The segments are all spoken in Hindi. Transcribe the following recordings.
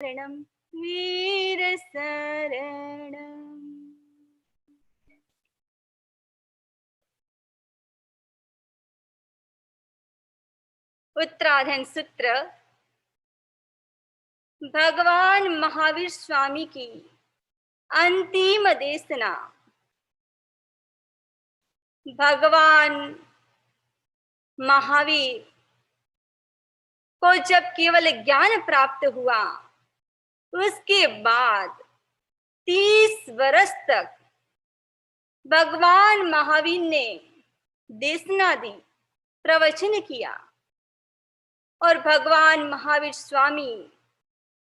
शरणं वीरशरणम्। उत्तराधन सूत्र भगवान महावीर स्वामी की अंतिम देशना। भगवान महावीर को जब केवल ज्ञान प्राप्त हुआ, उसके बाद 30 वर्ष तक भगवान महावीर ने देशना दी, प्रवचन किया और भगवान महावीर स्वामी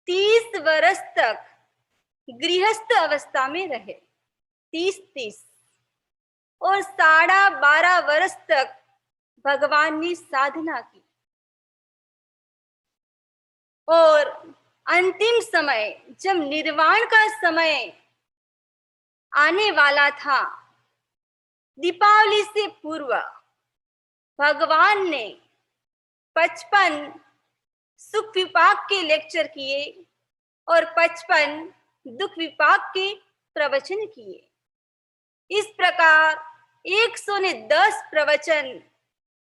30 वर्ष तक गृहस्थ अवस्था में रहे। 30 और 12.5 वर्ष तक भगवान ने साधना की और अंतिम समय जब निर्वाण का समय आने वाला था, दीपावली से पूर्व भगवान ने 55 सुख विपाक के लेक्चर किए और 55 दुख विपाक के प्रवचन किए। इस प्रकार 110 प्रवचन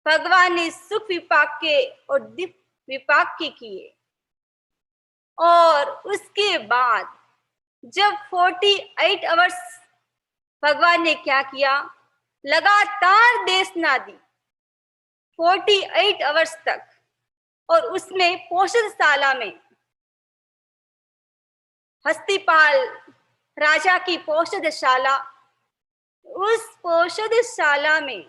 भगवान ने सुख विपाक के और दुख विपाक के किए। और उसके बाद जब 48 आवर्स भगवान ने क्या किया, लगातार देशना दी 48 आवर्स तक। और उसमें पोषदशाला में हस्तिपाल राजा की पोषदशाला, उस पोषदशाला में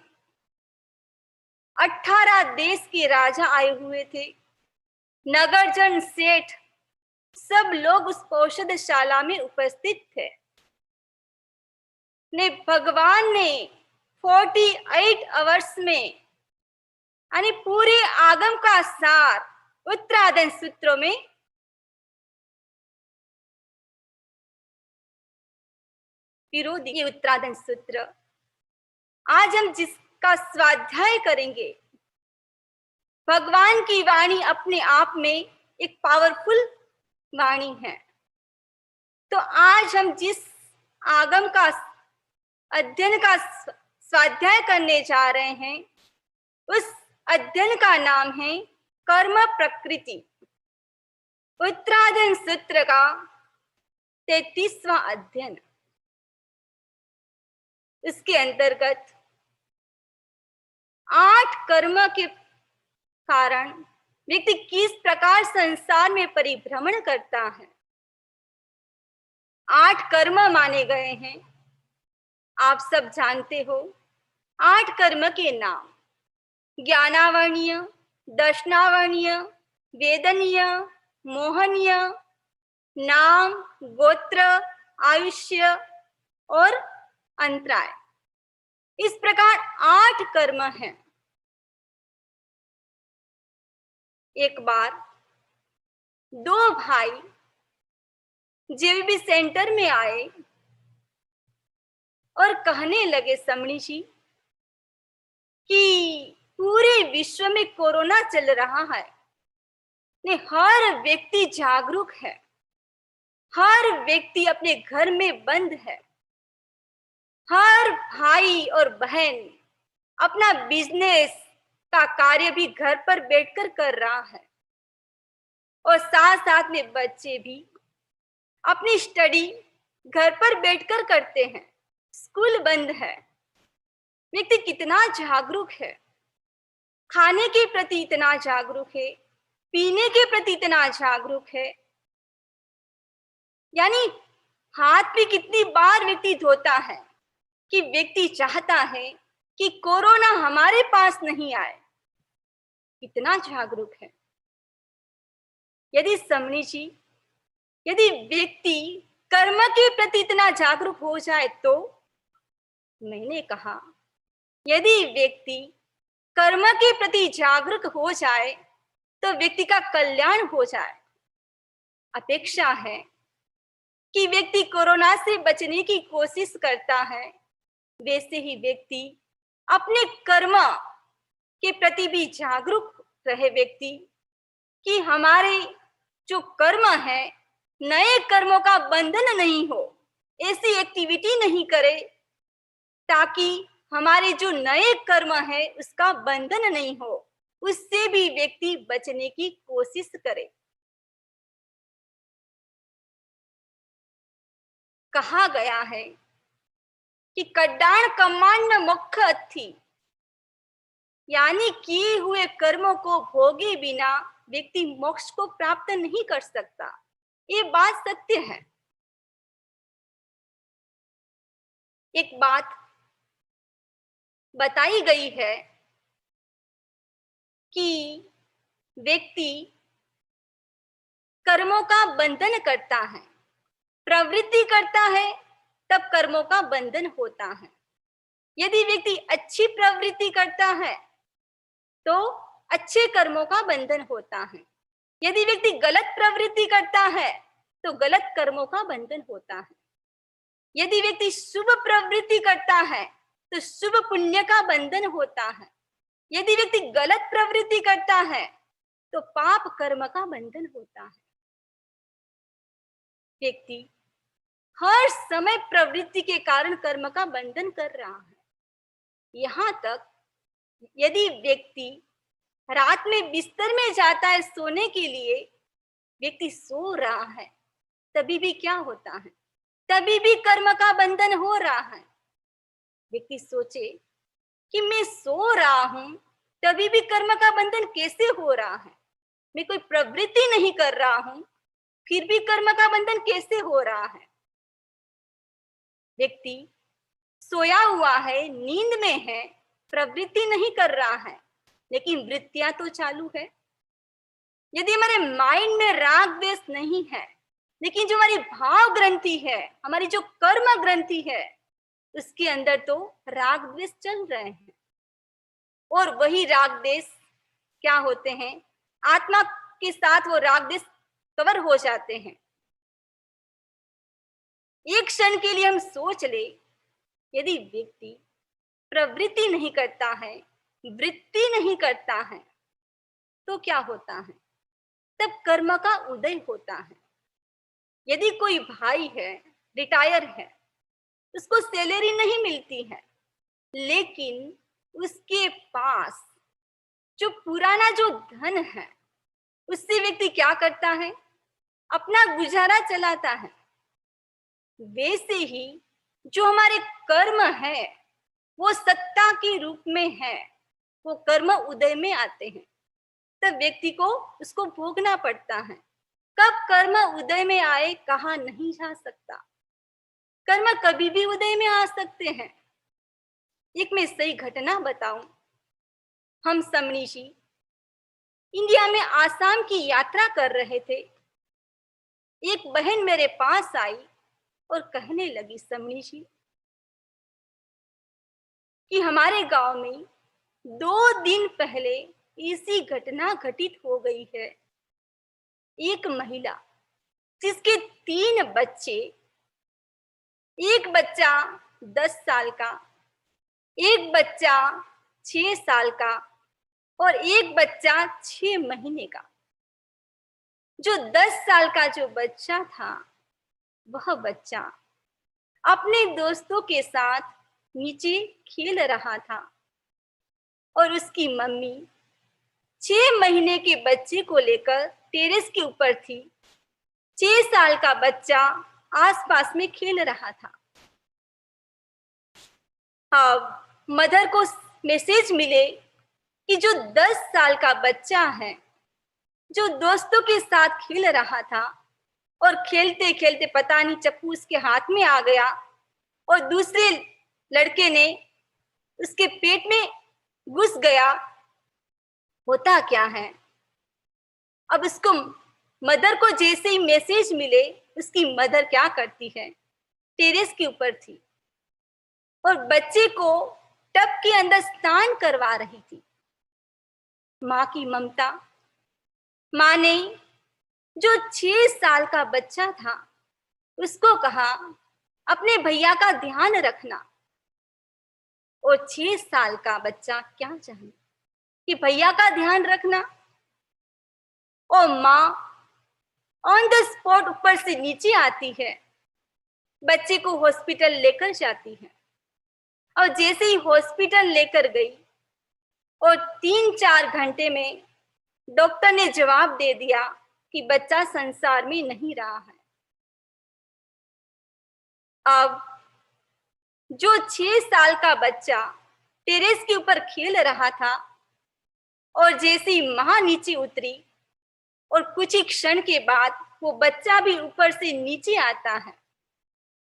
18 देश के राजा आए हुए थे, नगरजन, सेठ, सब लोग उस पोषदशाला में उपस्थित थे। भगवान ने 48 आवर्स में यानी पूरे आगम का सार उत्तराधन सूत्रों में विरोधी। उत्तराधन सूत्र आज हम जिसका स्वाध्याय करेंगे, भगवान की वाणी अपने आप में एक पावरफुल वाणी है। तो आज हम जिस आगम का अध्ययन का स्वाध्याय करने जा रहे हैं, उस अध्ययन का नाम है कर्म प्रकृति। उत्तराधन सूत्र का 33वां अध्ययन। इसके अंतर्गत 8 कर्म के कारण व्यक्ति किस प्रकार संसार में परिभ्रमण करता है। 8 कर्म माने गए हैं, आप सब जानते हो। 8 कर्म के नाम ज्ञानावर्णीय, दर्शनावर्णीय, वेदनीय, मोहनीय, नाम, गोत्र, आयुष्य और अंतराय। इस प्रकार 8 कर्म हैं। एक बार 2 भाई जेबीबी सेंटर में आए और कहने लगे, समणी जी कि पूरे विश्व में कोरोना चल रहा है, हर व्यक्ति जागरूक है, हर व्यक्ति अपने घर में बंद है, हर भाई और बहन अपना बिजनेस का कार्य भी घर पर बैठकर कर रहा है और साथ साथ में बच्चे भी अपनी स्टडी घर पर बैठकर करते हैं, स्कूल बंद है। व्यक्ति कितना जागरूक है, खाने के प्रति इतना जागरूक है, पीने के प्रति इतना जागरूक है, यानी हाथ भी कितनी बार व्यक्ति धोता है कि व्यक्ति चाहता है कि कोरोना हमारे पास नहीं आए। इतना जागरूक है। यदि समणी जी, यदि व्यक्ति कर्म के प्रति इतना जागरूक हो जाए तो, मैंने कहा यदि व्यक्ति कर्म के प्रति जागरूक हो जाए तो व्यक्ति का कल्याण हो जाए। अपेक्षा है कि व्यक्ति कोरोना से बचने की कोशिश करता है, वैसे ही व्यक्ति अपने कर्म के प्रति भी जागरूक रहे व्यक्ति कि हमारे जो कर्म है नए कर्मों का बंधन नहीं हो, ऐसी एक्टिविटी नहीं करे ताकि हमारे जो नए कर्म है उसका बंधन नहीं हो, उससे भी व्यक्ति बचने की कोशिश करे। कहा गया है कि कड्डाण कमांड मुख थी, यानी किए हुए कर्मों को भोगे बिना व्यक्ति मोक्ष को प्राप्त नहीं कर सकता। ये बात सत्य है। एक बात बताई गई है कि व्यक्ति कर्मों का बंधन करता है, प्रवृत्ति करता है, तब कर्मों का बंधन होता है। यदि व्यक्ति अच्छी प्रवृत्ति करता है तो अच्छे कर्मों का बंधन होता है। यदि व्यक्ति गलत प्रवृत्ति करता है तो गलत कर्मों का बंधन होता है। यदि व्यक्ति शुभ प्रवृत्ति करता है तो शुभ पुण्य का बंधन होता है। यदि व्यक्ति गलत प्रवृत्ति करता है तो पाप कर्म का बंधन होता है। व्यक्ति हर समय प्रवृत्ति के कारण कर्म का बंधन कर रहा है। यहां तक यदि व्यक्ति रात में बिस्तर में जाता है सोने के लिए, व्यक्ति सो रहा है, तभी भी क्या होता है? तभी भी कर्म का बंधन हो रहा है। व्यक्ति सोचे कि मैं सो रहा हूं, तभी भी कर्म का बंधन कैसे हो रहा है? मैं कोई प्रवृत्ति नहीं कर रहा हूं, फिर भी कर्म का बंधन कैसे हो रहा है? व्यक्ति सोया हुआ है, नींद में है, प्रवृत्ति नहीं कर रहा है, लेकिन वृत्तियां तो चालू है। यदि हमारे माइंड में राग द्वेष नहीं है, लेकिन जो हमारी भाव ग्रंथि है, हमारी जो कर्म ग्रंथि है, उसके अंदर तो राग द्वेष चल रहे हैं। और वही राग द्वेष क्या होते हैं? आत्मा के साथ वो राग द्वेष कवर हो जाते हैं। एक क्षण के लिए हम सोच ले, यदि व्यक्ति प्रवृत्ति नहीं करता है, वृत्ति नहीं करता है, तो क्या होता है? तब कर्म का उदय होता है। यदि कोई भाई है, रिटायर है, उसको सैलरी नहीं मिलती है, लेकिन उसके पास जो पुराना जो धन है, उससे व्यक्ति क्या करता है? अपना गुजारा चलाता है। वैसे ही जो हमारे कर्म है वो सत्ता के रूप में है, वो कर्म उदय में आते हैं, तब व्यक्ति को उसको भोगना पड़ता है। कब कर्म उदय में आए कहा नहीं जा सकता। कर्म कभी भी उदय में आ सकते हैं। एक मैं सही घटना बताऊं। हम समनीशी इंडिया में आसाम की यात्रा कर रहे थे। एक बहन मेरे पास आई और कहने लगी, समनीशी कि हमारे गांव में 2 दिन पहले ऐसी घटना घटित हो गई है। एक महिला जिसके 3 बच्चे, एक बच्चा 10 साल का, एक बच्चा 6 साल का और एक बच्चा 6 महीने का। जो 10 साल का जो बच्चा था, वह बच्चा अपने दोस्तों के साथ नीचे खेल रहा था और उसकी मम्मी 6 महीने के बच्चे को लेकर टेरेस के ऊपर थी। 6 साल का बच्चा आसपास में खेल रहा था। अब मदर को मैसेज मिले कि जो 10 साल का बच्चा है, जो दोस्तों के साथ खेल रहा था और खेलते खेलते पता नहीं चप्पू उसके हाथ में आ गया और दूसरे लड़के ने उसके पेट में घुस गया। होता क्या है? अब उसको मदर को जैसे ही मैसेज मिले, उसकी मदर क्या करती है? टेरेस के ऊपर थी और बच्चे को टब के अंदर स्नान करवा रही थी। माँ की ममता। माँ ने जो 6 साल का बच्चा था उसको कहा, अपने भैया का ध्यान रखना। और 6 साल का बच्चा क्या चाहे कि भैया का ध्यान रखना। और माँ ऑन द स्पॉट ऊपर से नीचे आती है, बच्चे को हॉस्पिटल लेकर जाती है। और जैसे ही हॉस्पिटल लेकर गई और 3-4 घंटे में डॉक्टर ने जवाब दे दिया कि बच्चा संसार में नहीं रहा है। अब जो 6 साल का बच्चा टेरेस के ऊपर खेल रहा था और जैसे ही मां नीचे उतरी और कुछ ही क्षण के बाद वो बच्चा भी ऊपर से नीचे आता है।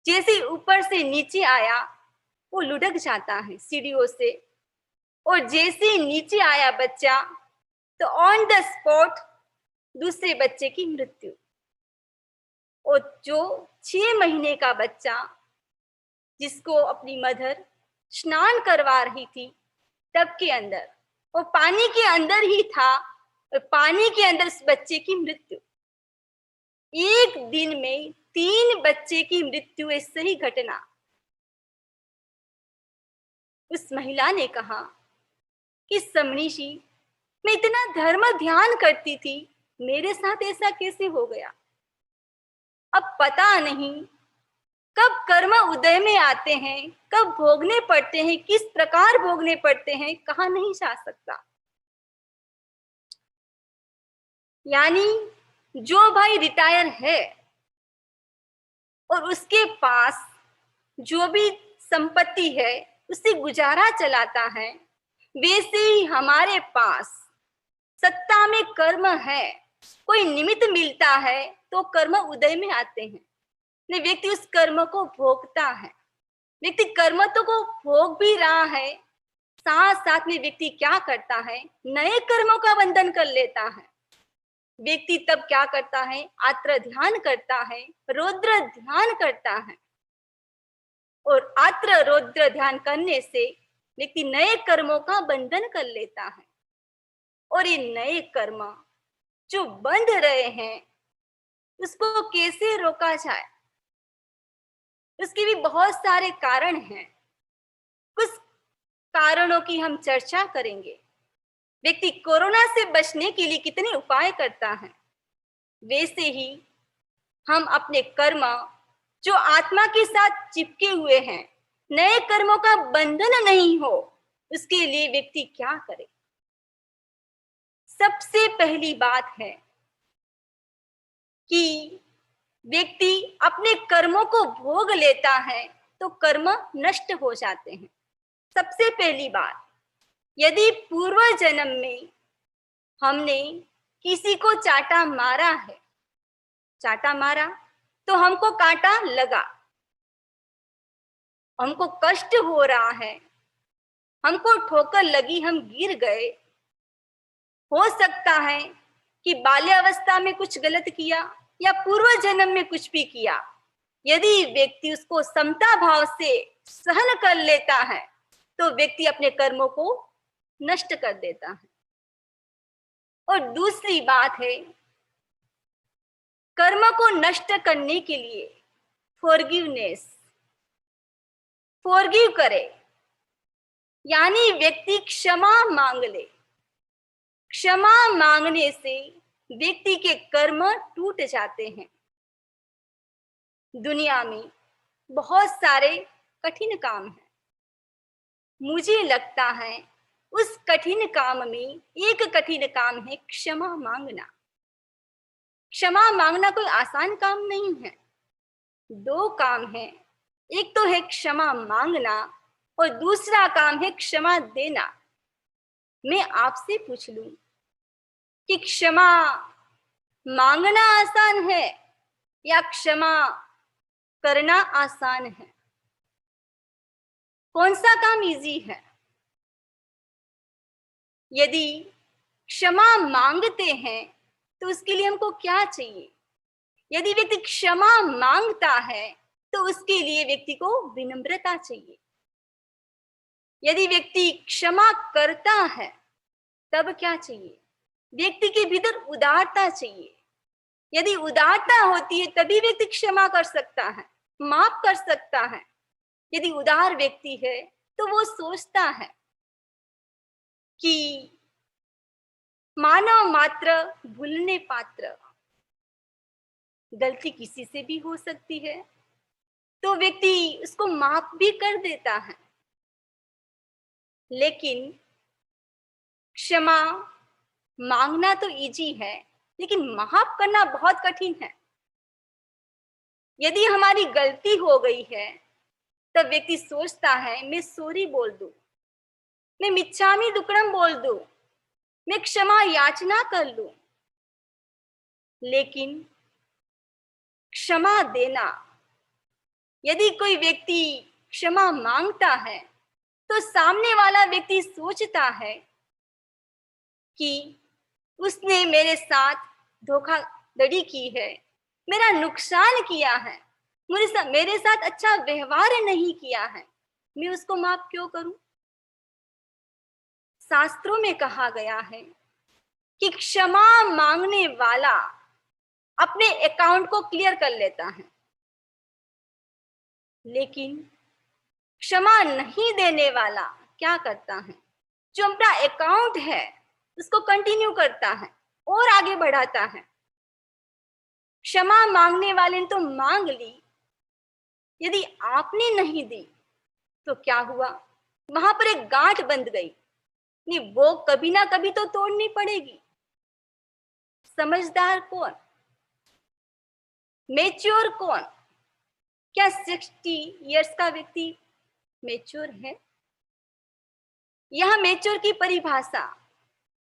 जैसे ही ऊपर से नीचे आया वो लुढ़क जाता है सीढ़ियों से, और जैसे ही नीचे आया बच्चा तो ऑन द स्पॉट दूसरे बच्चे की मृत्यु। और जो 6 महीने का बच्चा जिसको अपनी मदर स्नान करवा रही थी टब के अंदर, वो पानी के अंदर ही था और पानी के अंदर उस बच्चे की मृत्यु। एक दिन में 3 बच्चे की मृत्यु, ऐसे ही घटना। उस महिला ने कहा कि समणी जी, मैं इतना धर्म ध्यान करती थी, मेरे साथ ऐसा कैसे हो गया। अब पता नहीं कब कर्म उदय में आते हैं, कब भोगने पड़ते हैं, किस प्रकार भोगने पड़ते हैं, कहा नहीं जा सकता। यानी जो भाई रिटायर है और उसके पास जो भी संपत्ति है उससे गुजारा चलाता है, वैसे ही हमारे पास सत्ता में कर्म है, कोई निमित्त मिलता है तो कर्म उदय में आते हैं। नहीं, व्यक्ति उस कर्म को भोगता है। व्यक्ति कर्म तो को भोग भी रहा है, साथ साथ में व्यक्ति क्या करता है, नए कर्मों का बंधन कर लेता है। व्यक्ति तब क्या करता है, आत्र ध्यान करता है, रौद्र ध्यान करता है, और आत्र रौद्र ध्यान करने से व्यक्ति नए कर्मों का बंधन कर लेता है। और ये नए कर्म जो बंध रहे हैं उसको कैसे रोका जाए, उसके भी बहुत सारे कारण हैं। कुछ कारणों की हम चर्चा करेंगे। व्यक्ति कोरोना से बचने के लिए कितने उपाय करता है, वैसे ही हम अपने कर्म जो आत्मा के साथ चिपके हुए हैं, नए कर्मों का बंधन नहीं हो, उसके लिए व्यक्ति क्या करे। सबसे पहली बात है कि व्यक्ति अपने कर्मों को भोग लेता है तो कर्म नष्ट हो जाते हैं। सबसे पहली बात, यदि पूर्व जन्म में हमने किसी को चाटा मारा है, चाटा मारा तो हमको कांटा लगा, हमको कष्ट हो रहा है, हमको ठोकर लगी, हम गिर गए। हो सकता है कि बाल्यावस्था में कुछ गलत किया या पूर्व जन्म में कुछ भी किया। यदि व्यक्ति उसको समता भाव से सहन कर लेता है तो व्यक्ति अपने कर्मों को नष्ट कर देता है। और दूसरी बात है, कर्म को नष्ट करने के लिए फॉरगिवनेस, फॉरगिव करे, यानी व्यक्ति क्षमा मांग ले। क्षमा मांगने से व्यक्ति के कर्म टूट जाते हैं। दुनिया में बहुत सारे कठिन काम हैं, मुझे लगता है उस कठिन काम में एक कठिन काम है क्षमा मांगना। क्षमा मांगना कोई आसान काम नहीं है। 2 काम है, एक तो है क्षमा मांगना और दूसरा काम है क्षमा देना। मैं आपसे पूछ लूं कि क्षमा मांगना आसान है या क्षमा करना आसान है, कौन सा काम इजी है। यदि क्षमा मांगते हैं तो उसके लिए हमको क्या चाहिए। यदि व्यक्ति क्षमा मांगता है तो उसके लिए व्यक्ति को विनम्रता चाहिए। यदि व्यक्ति क्षमा करता है तब क्या चाहिए, व्यक्ति के भीतर उदारता चाहिए। यदि उदारता होती है तभी व्यक्ति क्षमा कर सकता है, माफ कर सकता है। यदि उदार व्यक्ति है तो वो सोचता है कि मानव मात्र भूलने पात्र, गलती किसी से भी हो सकती है, तो व्यक्ति उसको माफ भी कर देता है। लेकिन क्षमा मांगना तो इजी है, लेकिन माफ करना बहुत कठिन है। यदि हमारी गलती हो गई है, तब व्यक्ति सोचता है मैं सॉरी बोल दूं, मैं मिच्छामी दुक्कड़म बोल दूं, मैं क्षमा याचना कर लूं। लेकिन क्षमा देना, यदि कोई व्यक्ति क्षमा मांगता है, तो सामने वाला व्यक्ति सोचता है कि उसने मेरे साथ धोखाधड़ी की है, मेरा नुकसान किया है, मेरे साथ अच्छा व्यवहार नहीं किया है, मैं उसको माफ क्यों करूं? शास्त्रों में कहा गया है कि क्षमा मांगने वाला अपने अकाउंट को क्लियर कर लेता है, लेकिन क्षमा नहीं देने वाला क्या करता है? जो अपना अकाउंट है उसको कंटिन्यू करता है और आगे बढ़ाता है। क्षमा मांगने वाले ने तो मांग ली, यदि आपने नहीं दी तो क्या हुआ? वहां पर एक गांठ बंध गई, नहीं वो कभी ना कभी तो तोड़नी पड़ेगी। समझदार कौन? मेच्योर कौन? क्या 60 इयर्स का व्यक्ति मेच्योर है? यह मेच्योर की परिभाषा,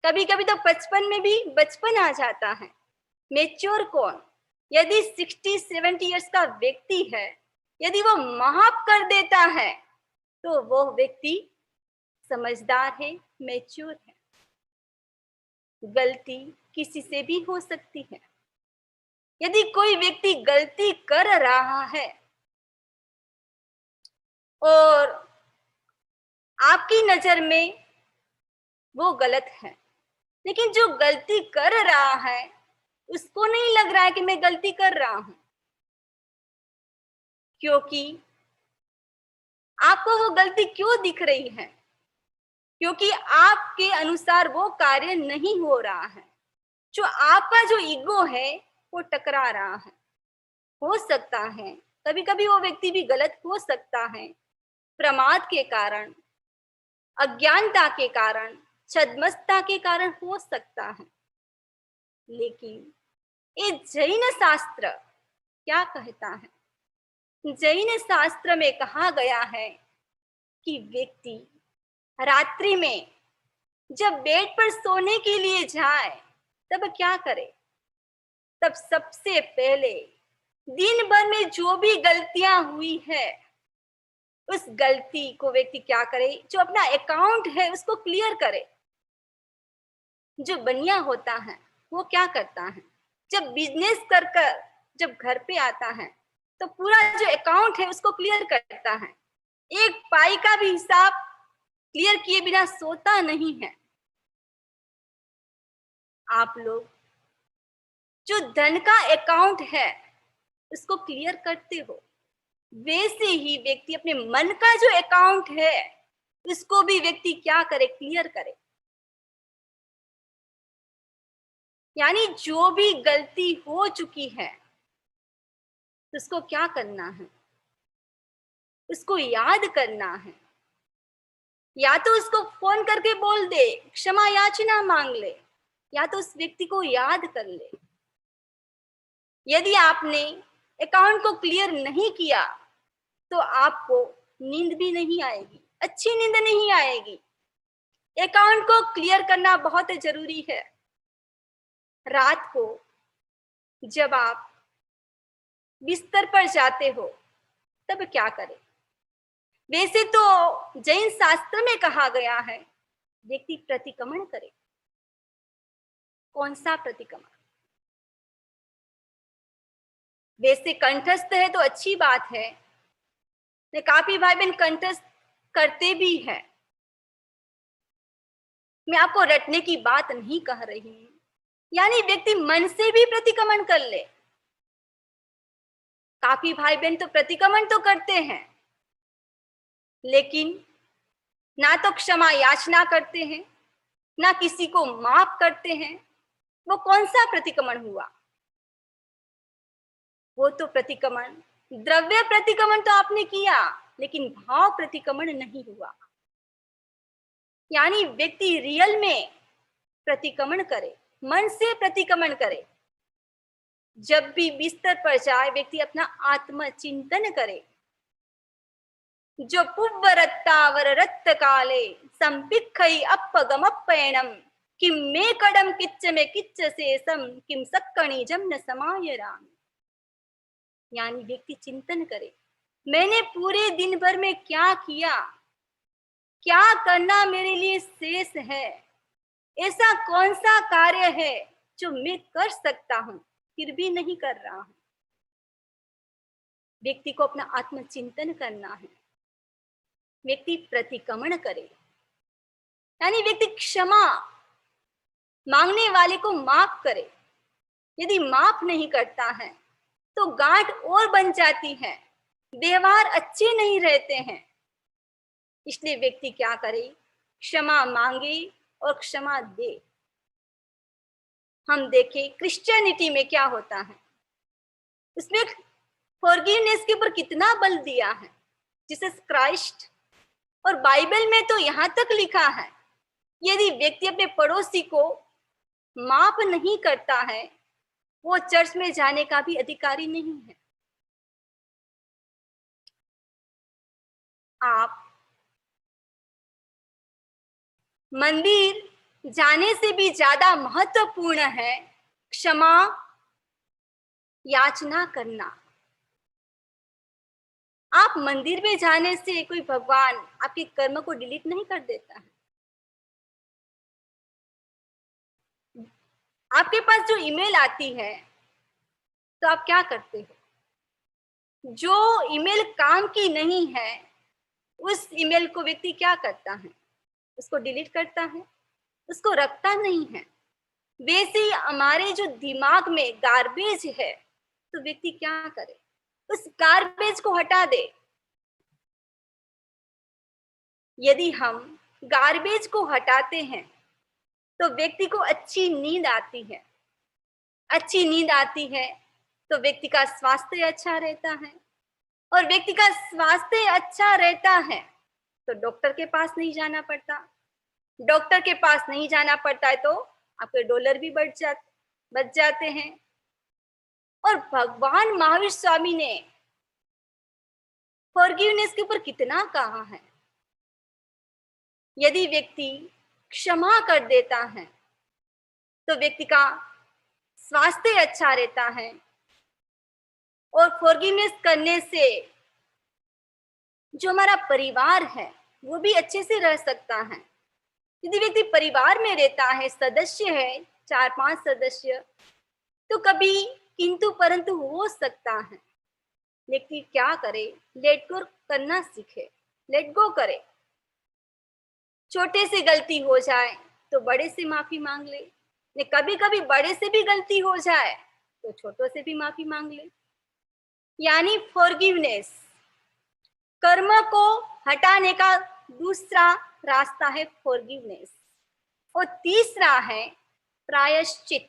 कभी कभी तो 55 में भी बचपन आ जाता है। मेच्योर कौन? यदि 60-70 इयर्स का व्यक्ति है, यदि वो माफ कर देता है, तो वो व्यक्ति समझदार है, मेच्योर है। गलती किसी से भी हो सकती है। यदि कोई व्यक्ति गलती कर रहा है और आपकी नजर में वो गलत है, लेकिन जो गलती कर रहा है उसको नहीं लग रहा है कि मैं गलती कर रहा हूं, क्योंकि आपको वो गलती क्यों दिख रही है? क्योंकि आपके अनुसार वो कार्य नहीं हो रहा है। जो आपका जो ईगो है वो टकरा रहा है। हो सकता है कभी कभी वो व्यक्ति भी गलत हो सकता है, प्रमाद के कारण, अज्ञानता के कारण, छद्मस्ता के कारण हो सकता है। लेकिन ये जैन शास्त्र क्या कहता है? जैन शास्त्र में कहा गया है कि व्यक्ति रात्रि में जब बेड पर सोने के लिए जाए तब क्या करे? तब सबसे पहले दिन भर में जो भी गलतियां हुई है उस गलती को व्यक्ति क्या करे? जो अपना अकाउंट है उसको क्लियर करे। जो बनिया होता है वो क्या करता है? जब बिजनेस कर कर जब घर पे आता है तो पूरा जो अकाउंट है उसको क्लियर करता है। एक पाई का भी हिसाब क्लियर किए बिना सोता नहीं है। आप लोग जो धन का अकाउंट है उसको क्लियर करते हो, वैसे ही व्यक्ति अपने मन का जो अकाउंट है उसको भी व्यक्ति क्या करे? क्लियर करे। यानी जो भी गलती हो चुकी है उसको क्या करना है? उसको याद करना है। या तो उसको फोन करके बोल दे, क्षमा याचना मांग ले, या तो उस व्यक्ति को याद कर ले। यदि आपने अकाउंट को क्लियर नहीं किया तो आपको नींद भी नहीं आएगी, अच्छी नींद नहीं आएगी। अकाउंट को क्लियर करना बहुत जरूरी है। रात को जब आप बिस्तर पर जाते हो तब क्या करें? वैसे तो जैन शास्त्र में कहा गया है व्यक्ति प्रतिक्रमण करे। कौन सा प्रतिक्रमण? वैसे कंठस्थ है तो अच्छी बात है, काफी भाई बहन कंठस्थ करते भी है। मैं आपको रटने की बात नहीं कह रही हूं, यानी व्यक्ति मन से भी प्रतिक्रमण कर ले। काफी भाई बहन तो प्रतिक्रमण तो करते हैं, लेकिन ना तो क्षमा याचना करते हैं, ना किसी को माफ करते हैं। वो कौन सा प्रतिक्रमण हुआ? वो तो प्रतिक्रमण, द्रव्य प्रतिक्रमण तो आपने किया, लेकिन भाव प्रतिक्रमण नहीं हुआ। यानी व्यक्ति रियल में प्रतिक्रमण करे, मन से प्रतिक्रमण करे। जब भी बिस्तर पर जाए व्यक्ति अपना आत्मचिंतन करे। जो पुव्वरत्तावर रत्त काले संपिक्खई अपगमप्पयनम किम मे कड़म किच्च में किच्च शेषम किम सक्कणिजम न समाय राम। यानी व्यक्ति चिंतन करे, मैंने पूरे दिन भर में क्या किया, क्या करना मेरे लिए शेष है, ऐसा कौन सा कार्य है जो मैं कर सकता हूं फिर भी नहीं कर रहा हूं। व्यक्ति को अपना आत्मचिंतन करना है। व्यक्ति प्रतिक्रमण करे, यानी व्यक्ति क्षमा मांगने वाले को माफ करे। यदि माफ नहीं करता है तो गांठ और बन जाती है, व्यवहार अच्छे नहीं रहते हैं। इसलिए व्यक्ति क्या करे, क्षमा मांगे और क्षमा दे। हम देखें क्रिश्चियनिटी में क्या होता है, उसमें फॉरगिवनेस के ऊपर कितना बल दिया है, जीसस क्राइस्ट। और बाइबल में तो यहां तक लिखा है, यदि व्यक्ति अपने पड़ोसी को माफ नहीं करता है वो चर्च में जाने का भी अधिकारी नहीं है। आप मंदिर जाने से भी ज्यादा महत्वपूर्ण है क्षमा याचना करना। आप मंदिर में जाने से कोई भगवान आपके कर्म को डिलीट नहीं कर देता है। आपके पास जो ईमेल आती है तो आप क्या करते हो, जो ईमेल काम की नहीं है उस ईमेल को व्यक्ति क्या करता है, उसको डिलीट करता है, उसको रखता नहीं है। वैसे ही हमारे जो दिमाग में गार्बेज है तो व्यक्ति क्या करे, उस गार्बेज को हटा दे। यदि हम गार्बेज को हटाते हैं तो व्यक्ति को अच्छी नींद आती है। अच्छी नींद आती है तो व्यक्ति का स्वास्थ्य अच्छा रहता है, और व्यक्ति का स्वास्थ्य अच्छा रहता है तो डॉक्टर के पास नहीं जाना पड़ता। डॉक्टर के पास नहीं जाना पड़ता है तो आपके डॉलर भी बच जाते हैं। और भगवान महावीर स्वामी ने फॉरगिवनेस के ऊपर कितना कहा है। यदि व्यक्ति क्षमा कर देता है तो व्यक्ति का स्वास्थ्य अच्छा रहता है, और फॉरगिवनेस करने से जो हमारा परिवार है वो भी अच्छे से रह सकता है। यदि व्यक्ति परिवार में रहता है, सदस्य है 4-5 सदस्य, तो कभी किंतु परंतु हो सकता है। व्यक्ति क्या करे, लेट गो करना सीखे, लेट गो करे। छोटे से गलती हो जाए तो बड़े से माफी मांग ले, कभी कभी बड़े से भी गलती हो जाए तो छोटों से भी माफी मांग ले। यानी फॉरगिवनेस कर्म को हटाने का दूसरा रास्ता है फॉरगिवनेस। और तीसरा है प्रायश्चित।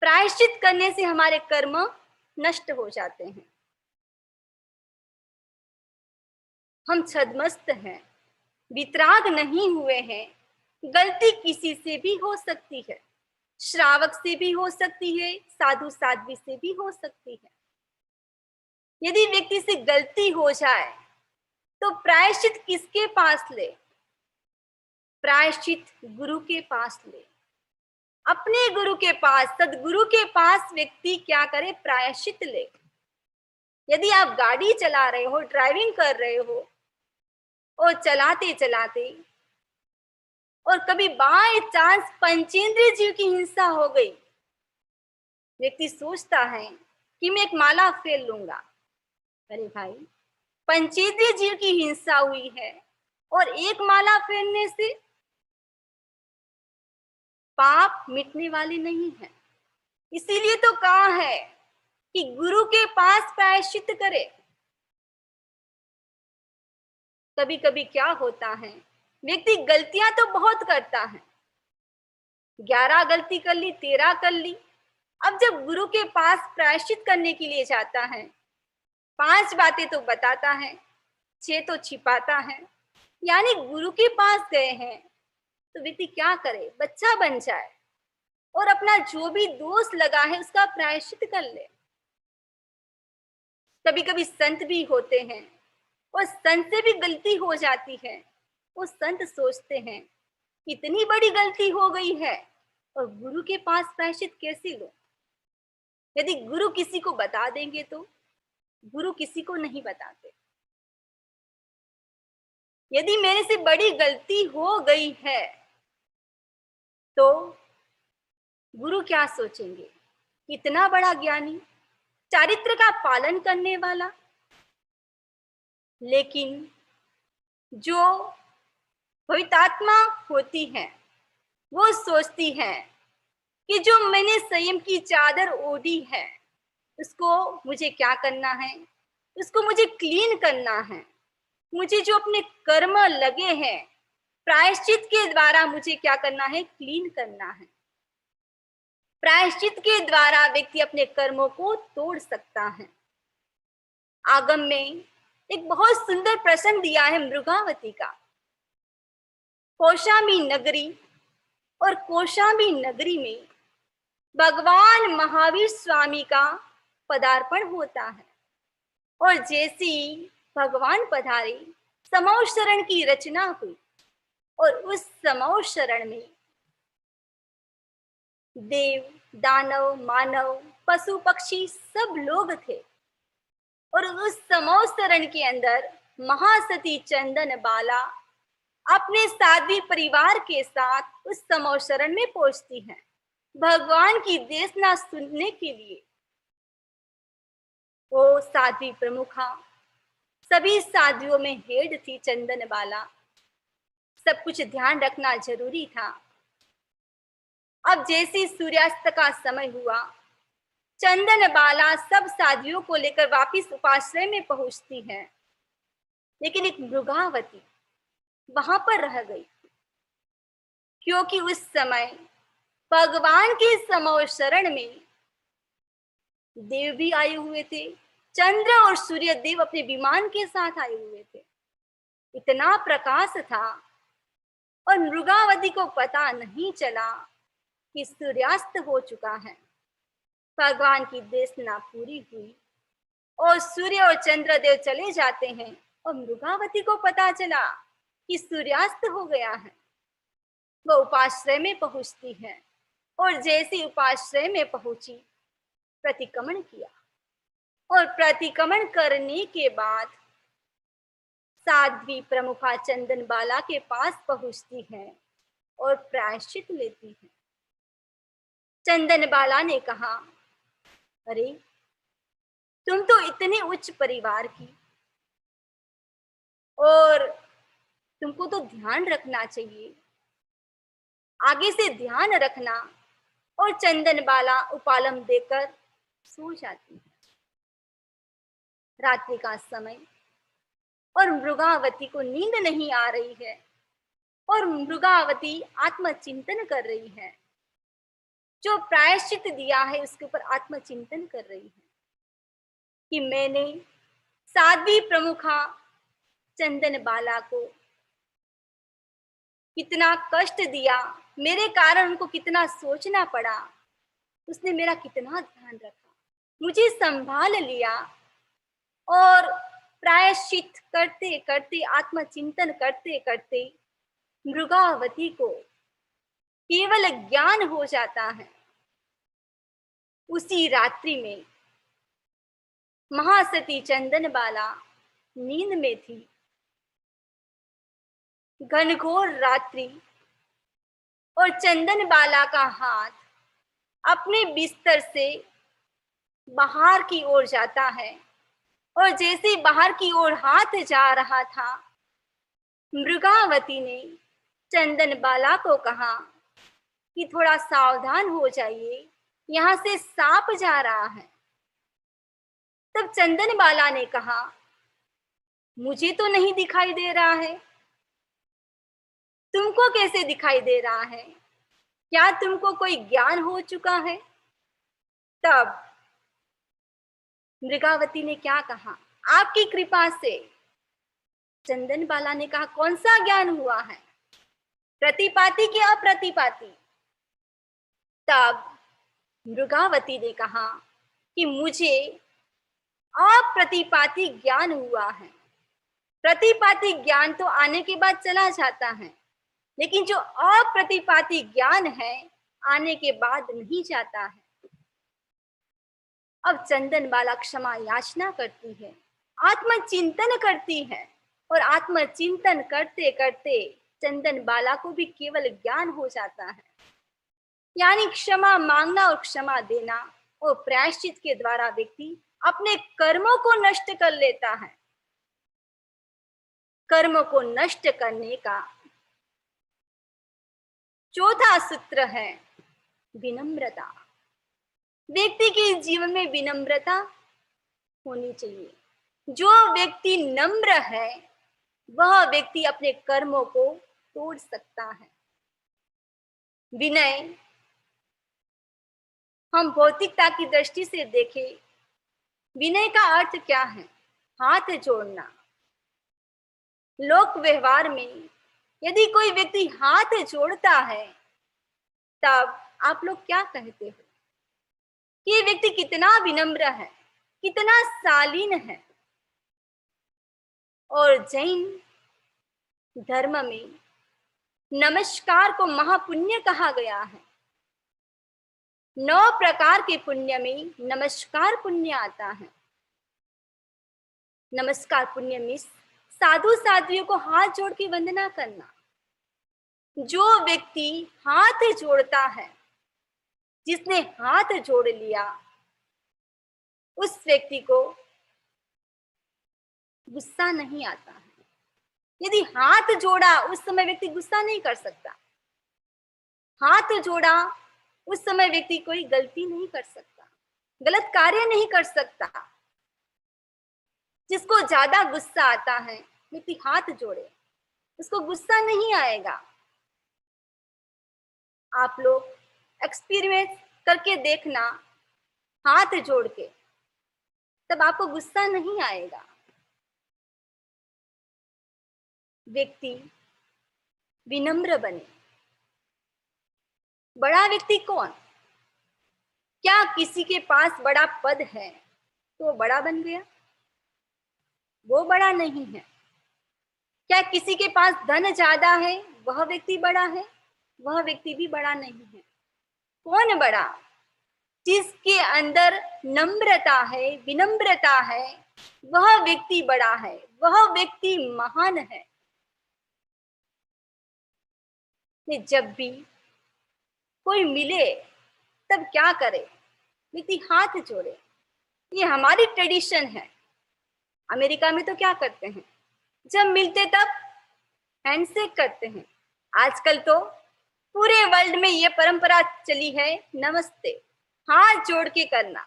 प्रायश्चित करने से हमारे कर्म नष्ट हो जाते हैं। हम छद्मस्त हैं, वितराग नहीं हुए हैं, गलती किसी से भी हो सकती है, श्रावक से भी हो सकती है, साधु साध्वी से भी हो सकती है। यदि व्यक्ति से गलती हो जाए तो प्रायश्चित किसके पास ले, प्रायश्चित गुरु के पास ले, अपने गुरु के पास, सदगुरु के पास व्यक्ति क्या करे, प्रायश्चित ले। यदि आप गाड़ी चला रहे हो, ड्राइविंग कर रहे हो, और चलाते चलाते और कभी बाय चांस पंचेंद्रिय जीव की हिंसा हो गई, व्यक्ति सोचता है कि मैं एक माला फेर लूंगा। अरे भाई, पंचेंद्रिय जीव की हिंसा हुई है और एक माला फेरने से पाप मिटने वाले नहीं है। इसीलिए तो कहा है कि गुरु के पास प्रायश्चित करे। कभी कभी क्या होता है, व्यक्ति गलतियां तो बहुत करता है, 11 गलती कर ली, 13 कर ली, अब जब गुरु के पास प्रायश्चित करने के लिए जाता है, 5 बातें तो बताता है, 6 तो छिपाता है। यानी गुरु के पास गए हैं तो व्यक्ति क्या करे, बच्चा बन जाए और अपना जो भी दोष लगा है उसका प्रायश्चित कर ले। कभी कभी संत भी होते हैं और संत से भी गलती हो जाती है। वो संत सोचते हैं इतनी बड़ी गलती हो गई है और गुरु के पास प्रायश्चित कैसे लो। यदि गुरु किसी को बता देंगे तो गुरु किसी को नहीं बताते। यदि मेरे से बड़ी गलती हो गई है तो गुरु क्या सोचेंगे, कितना बड़ा ज्ञानी, चारित्र का पालन करने वाला। लेकिन जो पवित्रात्मा होती है वो सोचती है कि जो मैंने संयम की चादर ओढ़ी है उसको मुझे क्या करना है, उसको मुझे क्लीन करना है। मुझे जो अपने कर्म लगे हैं प्रायश्चित के द्वारा मुझे क्या करना है, क्लीन करना है। प्रायश्चित के द्वारा व्यक्ति अपने कर्मों को तोड़ सकता है। आगम में एक बहुत सुंदर प्रसंग दिया है मृगावती का। कौशाम्बी नगरी और कौशाम्बी नगरी में भगवान महावीर स्वामी का पदार्पण होता है और जैसे ही भगवान पधारे समौ शरण की रचना हुई और उस समौ शरण में देव, दानव, मानव, पशु, पक्षी सब लोग थे और उस समौ शरण के अंदर महासती चंदन बाला अपने साध्वी परिवार के साथ उस समौ शरण में पहुंचती है भगवान की देशना सुनने के लिए। वो साध्वी प्रमुखा, सभी साध्वियों में हेड थी चंदन बाला। सब कुछ ध्यान रखना जरूरी था। अब जैसे सूर्यास्त का समय हुआ, चंदन बाला सब साध्वियों को लेकर वापिस उपाश्रय में पहुंचती है, लेकिन एक मृगावती वहां पर रह गई क्योंकि उस समय भगवान के समौ शरण में देव भी आए हुए थे। चंद्र और सूर्य देव अपने विमान के साथ आए हुए थे। इतना प्रकाश था और मृगावती को पता नहीं चला कि सूर्यास्त हो चुका है। भगवान की देशना पूरी हुई और सूर्य और चंद्रदेव चले जाते हैं और मृगावती को पता चला कि सूर्यास्त हो गया है। वह उपाश्रय में पहुंचती है और जैसे उपाश्रय में पहुंची प्रतिक्रमण किया और प्रतिक्रमण करने के बाद साध्वी प्रमुखा चंदन बाला के पास पहुंचती है और प्रायश्चित लेती है। चंदन बाला ने कहा, अरे तुम तो इतने उच्च परिवार की और तुमको तो ध्यान रखना चाहिए, आगे से ध्यान रखना। और चंदन बाला उपालम देकर सो जाती है। रात्रि का समय और मृगावती को नींद नहीं आ रही है और मृगावती आत्मचिंतन कर रही है। जो प्रायश्चित दिया है उसके ऊपर आत्मचिंतन कर रही है कि मैंने साध्वी प्रमुखा चंदन बाला को कितना कष्ट दिया, मेरे कारण उनको कितना सोचना पड़ा, उसने मेरा कितना ध्यान रखा, मुझे संभाल लिया। और प्रायश्चित करते करते, आत्मचिंतन करते करते मृगावती को केवल ज्ञान हो जाता है। उसी रात्रि में महासती चंदन बाला नींद में थी। घनघोर रात्रि और चंदन बाला का हाथ अपने बिस्तर से बाहर की ओर जाता है और जैसे बाहर की ओर हाथ जा रहा था, मृगावती ने चंदन बाला को कहा कि थोड़ा सावधान हो जाइए, यहाँ से सांप जा रहा है। तब चंदन बाला ने कहा, मुझे तो नहीं दिखाई दे रहा है, तुमको कैसे दिखाई दे रहा है? क्या तुमको कोई ज्ञान हो चुका है? तब मृगावती ने क्या कहा, आपकी कृपा से। चंदन बाला ने कहा, कौन सा ज्ञान हुआ है, प्रतिपाती कि अप्रतिपाती। तब मृगावती ने कहा कि मुझे अप्रतिपाती ज्ञान हुआ है। प्रतिपाती ज्ञान तो आने के बाद चला जाता है, लेकिन जो अप्रतिपाती ज्ञान है आने के बाद नहीं जाता है। अब चंदन बाला क्षमा याचना करती है, आत्मचिंतन करती है, और आत्मचिंतन करते करते चंदन बाला को भी केवल ज्ञान हो जाता है। यानी क्षमा मांगना और क्षमा देना और प्रायश्चित के द्वारा व्यक्ति अपने कर्मों को नष्ट कर लेता है। कर्म को नष्ट करने का चौथा सूत्र है विनम्रता। व्यक्ति के जीवन में विनम्रता होनी चाहिए। जो व्यक्ति नम्र है वह व्यक्ति अपने कर्मों को तोड़ सकता है। विनय हम भौतिकता की दृष्टि से देखें, विनय का अर्थ क्या है, हाथ जोड़ना। लोक व्यवहार में यदि कोई व्यक्ति हाथ जोड़ता है तब आप लोग क्या कहते हो कि ये व्यक्ति कितना विनम्र है, कितना शालीन है। और जैन धर्म में नमस्कार को महापुण्य कहा गया है। 9 प्रकार के पुण्य में नमस्कार पुण्य आता है। नमस्कार पुण्य में साधु साध्वियों को हाथ जोड़ के वंदना करना। जो व्यक्ति हाथ जोड़ता है, जिसने हाथ जोड़ लिया, उस व्यक्ति को गुस्सा नहीं आता है। यदि हाथ जोड़ा उस समय व्यक्ति गुस्सा नहीं कर सकता। हाथ जोड़ा उस समय व्यक्ति कोई गलती नहीं कर सकता, गलत कार्य नहीं कर सकता। जिसको ज्यादा गुस्सा आता है व्यक्ति हाथ जोड़े, उसको गुस्सा नहीं आएगा। आप लोग एक्सपीरियंस करके देखना, हाथ जोड़ के, तब आपको गुस्सा नहीं आएगा। व्यक्ति विनम्र बने। बड़ा व्यक्ति कौन? क्या किसी के पास बड़ा पद है तो वो बड़ा बन गया? वो बड़ा नहीं है। क्या किसी के पास धन ज्यादा है वह व्यक्ति बड़ा है? वह व्यक्ति भी बड़ा नहीं है। कौन बड़ा? जिसके अंदर नम्रता है, विनम्रता है, वह व्यक्ति बड़ा है, वह व्यक्ति महान है। जब भी कोई मिले तब क्या करे? व्यक्ति हाथ जोड़े। ये हमारी ट्रेडिशन है। अमेरिका में तो क्या करते हैं, जब मिलते तब हैंडशेक करते हैं। आजकल तो पूरे वर्ल्ड में ये परंपरा चली है, नमस्ते, हाथ जोड़ के करना।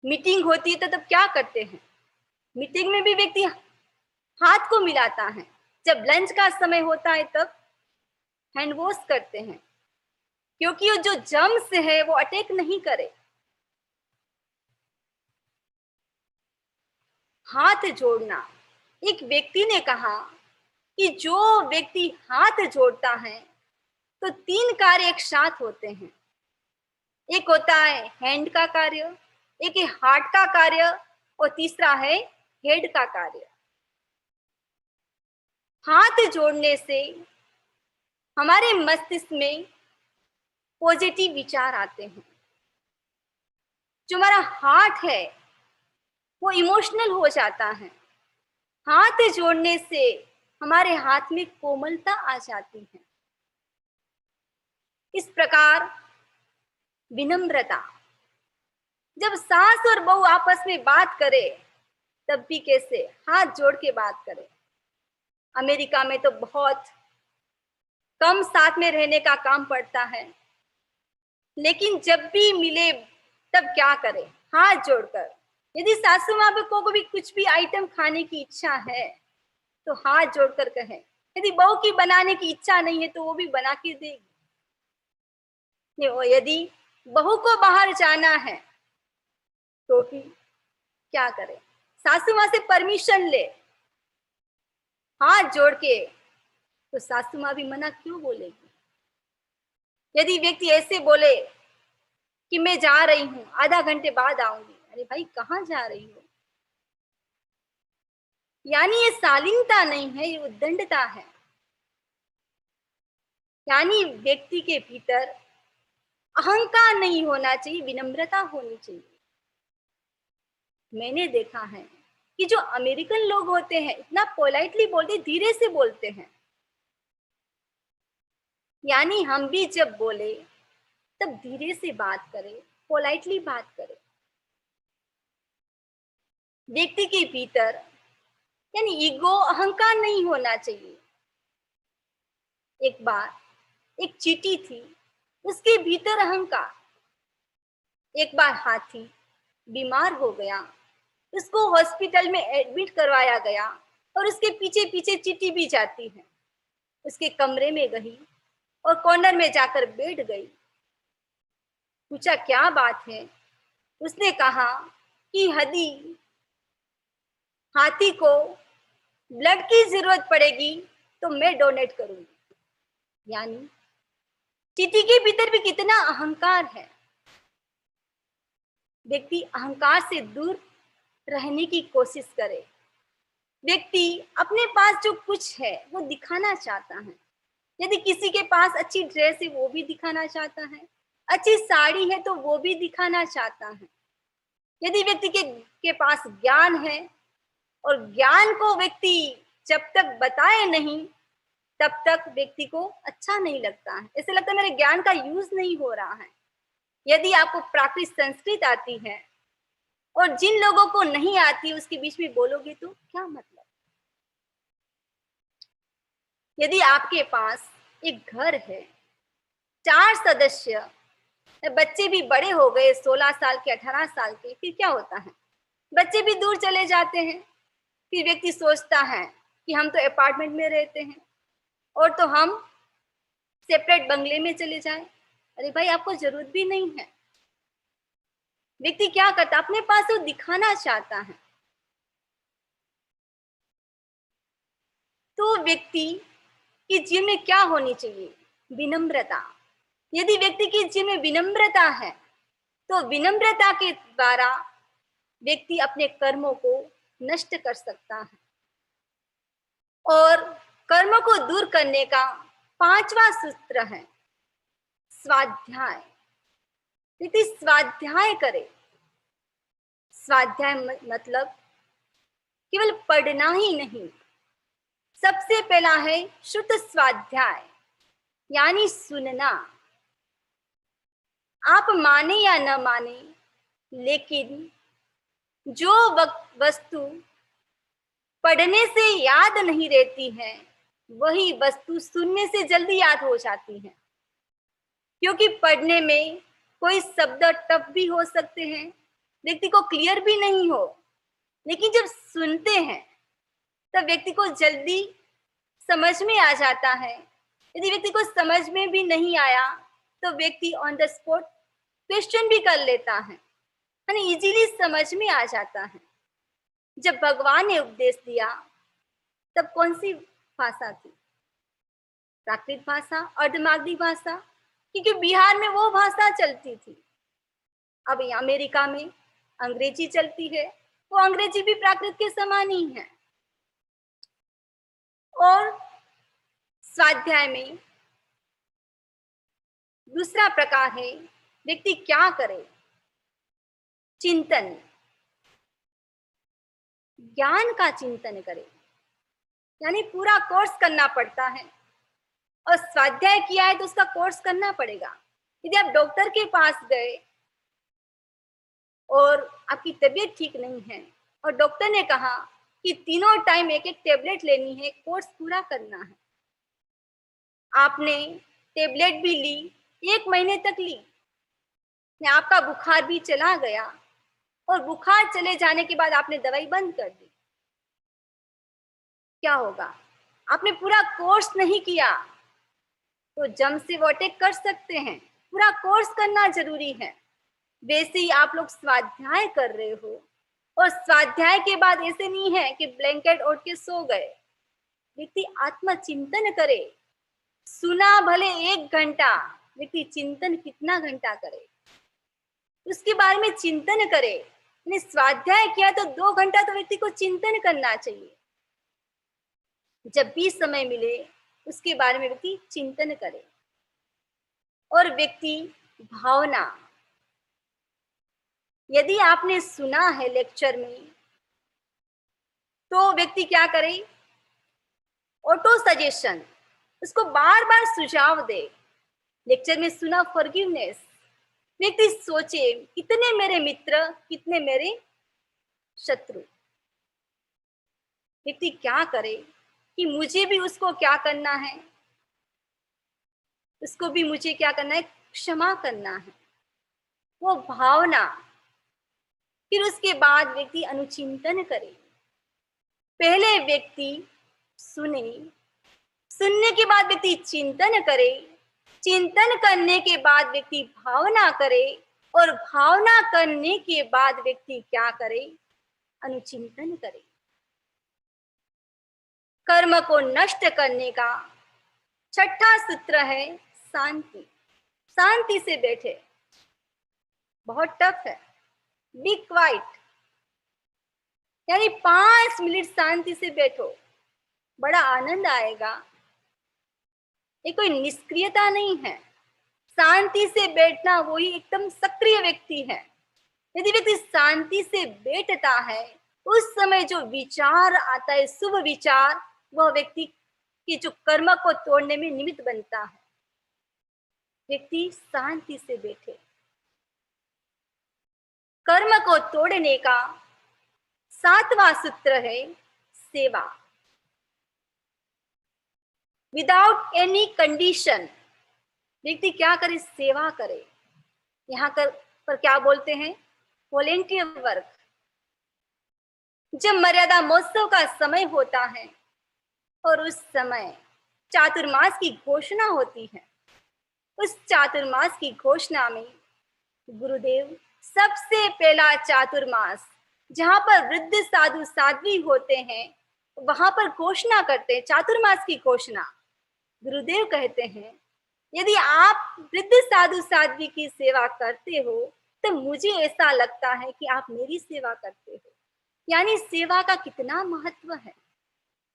मीटिंग होती है तो तब क्या करते हैं, मीटिंग में भी व्यक्ति हाथ को मिलाता है। जब लंच का समय होता है तब हैंड वॉश करते हैं, क्योंकि वो जो जर्म्स है वो अटैक नहीं करे। हाथ जोड़ना, एक व्यक्ति ने कहा कि जो व्यक्ति हाथ जोड़ता है तो 3 कार्य एक साथ होते हैं। एक होता है हैंड का कार्य, एक है हार्ट का कार्य, और तीसरा है हेड का कार्य। हाथ जोड़ने से हमारे मस्तिष्क में पॉजिटिव विचार आते हैं। जो हमारा हार्ट है वो इमोशनल हो जाता है। हाथ जोड़ने से हमारे हाथ में कोमलता आ जाती है। इस प्रकार विनम्रता, जब सास और बहू आपस में बात करे तब भी कैसे हाथ जोड़ के बात करें। अमेरिका में तो बहुत कम साथ में रहने का काम पड़ता है, लेकिन जब भी मिले तब क्या करें, हाथ जोड़कर। यदि सासू माँ को भी कुछ भी आइटम खाने की इच्छा है तो हाथ जोड़कर कहें। यदि बहू की बनाने की इच्छा नहीं है तो वो भी बना के देगी। यदि बहू को बाहर जाना है तो भी क्या करे, सासू माँ से परमिशन ले, हाथ जोड़ के, तो सासू माँ भी मना क्यों बोलेगी? यदि व्यक्ति ऐसे बोले कि मैं जा रही हूं, आधा घंटे बाद आऊंगी, अरे भाई कहाँ जा रही हो? यानी ये शालीनता नहीं है, ये उद्दंडता है। यानी व्यक्ति के भीतर अहंकार नहीं होना चाहिए, विनम्रता होनी चाहिए। मैंने देखा है कि जो अमेरिकन लोग होते हैं इतना पोलाइटली बोलते, धीरे से बोलते हैं। यानी हम भी जब बोले तब धीरे से बात करें, पोलाइटली बात करें। व्यक्ति के भीतर यानी ईगो, अहंकार नहीं होना चाहिए। एक बार एक चींटी थी, उसके भीतर अहंकार। एक बार हाथी बीमार हो गया, उसको हॉस्पिटल में एडमिट करवाया गया और उसके पीछे पीछे चींटी भी जाती है। उसके कमरे में गई और कॉर्नर में जाकर बैठ गई। पूछा क्या बात है? उसने कहा कि हदी हाथी को ब्लड की जरूरत पड़ेगी तो मैं डोनेट करूंगी। यानी चींटी के भीतर भी कितना अहंकार है। व्यक्ति अहंकार से दूर रहने की कोशिश करे। व्यक्ति अपने पास जो कुछ है वो दिखाना चाहता है। यदि किसी के पास अच्छी ड्रेस है वो भी दिखाना चाहता है, अच्छी साड़ी है तो वो भी दिखाना चाहता है। यदि व्यक्ति के पास ज्ञान है और ज्ञान को व्यक्ति जब तक बताए नहीं तब तक व्यक्ति को अच्छा नहीं लगता है। ऐसे लगता है मेरे ज्ञान का यूज नहीं हो रहा है। यदि आपको प्राकृत संस्कृत आती है और जिन लोगों को नहीं आती उसके बीच में बोलोगे तो क्या मतलब? यदि आपके पास एक घर है, 4 सदस्य, बच्चे भी बड़े हो गए, 16 साल के, 18 साल के, फिर क्या होता है? बच्चे भी दूर चले जाते हैं। फिर व्यक्ति सोचता है कि हम तो अपार्टमेंट में रहते हैं और तो हम सेपरेट बंगले में चले जाएं। अरे भाई आपको जरूरत भी नहीं है। व्यक्ति क्या करता, अपने पास वो दिखाना चाहता है। तो व्यक्ति की जीवन में क्या होनी चाहिए? विनम्रता। यदि व्यक्ति के जीवन में विनम्रता है तो विनम्रता के द्वारा व्यक्ति अपने कर्मों को नष्ट कर सकता है। और कर्मों को दूर करने का 5वां सूत्र है स्वाध्याय। व्यक्ति स्वाध्याय करे। स्वाध्याय मतलब केवल पढ़ना ही नहीं, सबसे पहला है शुद्ध स्वाध्याय, यानी सुनना। आप माने या न माने, लेकिन जो वस्तु पढ़ने से याद नहीं रहती है वही वस्तु सुनने से जल्दी याद हो जाती है। क्योंकि पढ़ने में कोई शब्द टफ भी हो सकते हैं, व्यक्ति को क्लियर भी नहीं हो, लेकिन जब सुनते हैं तब व्यक्ति को जल्दी समझ में आ जाता है। यदि व्यक्ति को समझ में भी नहीं आया तो व्यक्ति ऑन द स्पॉट क्वेश्चन भी कर लेता है, यानी इजीली समझ में आ जाता है। जब भगवान ने उपदेश दिया तब कौन सी भाषा थी? प्राकृत भाषा, अर्धमागधी भाषा, क्योंकि बिहार में वो भाषा चलती थी। अब अमेरिका में अंग्रेजी चलती है, वो अंग्रेजी भी प्राकृत के समान ही है। और स्वाध्याय में दूसरा प्रकार है व्यक्ति क्या करे? चिंतन, ज्ञान का चिंतन करे। यानी पूरा कोर्स करना पड़ता है और स्वाध्याय किया है तो उसका कोर्स करना पड़ेगा। यदि आप डॉक्टर के पास गए और आपकी तबीयत ठीक नहीं है और डॉक्टर ने कहा कि तीनों टाइम एक एक टेबलेट लेनी है, कोर्स पूरा करना है, आपने टेबलेट भी ली, 1 महीने तक ली, आपका बुखार भी चला गया और बुखार चले जाने के बाद आपने दवाई बंद कर दी, क्या होगा? आपने पूरा कोर्स नहीं किया तो जम से वो अटैक कर सकते हैं। पूरा कोर्स करना जरूरी है। वैसे ही आप लोग स्वाध्याय कर रहे हो, और स्वाध्याय के बाद ऐसे नहीं है कि ब्लैंकेट ओढ़ के सो गए। व्यक्ति आत्मचिंतन करे। सुना भले 1 घंटा, व्यक्ति चिंतन कितना घंटा करे, उसके बारे में चिंतन करे। स्वाध्याय किया तो 2 घंटा तो व्यक्ति को चिंतन करना चाहिए। जब भी समय मिले उसके बारे में व्यक्ति चिंतन करे। और व्यक्ति भावना, यदि आपने सुना है लेक्चर में, तो व्यक्ति क्या करे, ऑटो सजेशन, उसको बार बार सुझाव दे। लेक्चर में सुना फॉरगिवनेस, व्यक्ति सोचे कितने मेरे मित्र, कितने मेरे शत्रु। व्यक्ति क्या करे कि मुझे भी उसको क्या करना है, उसको भी मुझे क्या करना है, क्षमा करना है। वो भावना। फिर उसके बाद व्यक्ति अनुचिंतन करे। पहले व्यक्ति सुने, सुनने के बाद व्यक्ति चिंतन करे, चिंतन करने के बाद व्यक्ति भावना करे, और भावना करने के बाद व्यक्ति क्या करे, अनुचिंतन करे। कर्म को नष्ट करने का छठा सूत्र है शांति। शांति से बैठे। बहुत टफ है। बी क्वाइट, यानी 5 मिनट शांति से बैठो, बड़ा आनंद आएगा। ये कोई निष्क्रियता नहीं है। शांति से बैठना वही एकदम सक्रिय व्यक्ति है। यदि व्यक्ति शांति से बैठता है, उस समय जो विचार आता है, शुभ विचार, वह व्यक्ति के जो कर्म को तोड़ने में निमित्त बनता है। व्यक्ति शांति से बैठे। कर्म को तोड़ने का 7वां सूत्र है सेवा। विदाउट एनी कंडीशन व्यक्ति क्या करे, सेवा करे। यहाँ पर क्या बोलते हैं, वॉलेंटियर वर्क। जब मर्यादा महोत्सव का समय होता है और उस समय चातुर्मास की घोषणा होती है, उस चातुर्मास की घोषणा में गुरुदेव सबसे पहला चातुर्मास, जहां पर वृद्ध साधु साध्वी होते हैं, वहां पर घोषणा करते हैं, चातुर्मास की घोषणा। गुरुदेव कहते हैं, यदि आप वृद्ध साधु साध्वी की सेवा करते हो, तो मुझे ऐसा लगता है कि आप मेरी सेवा करते हो। यानी सेवा का कितना महत्व है।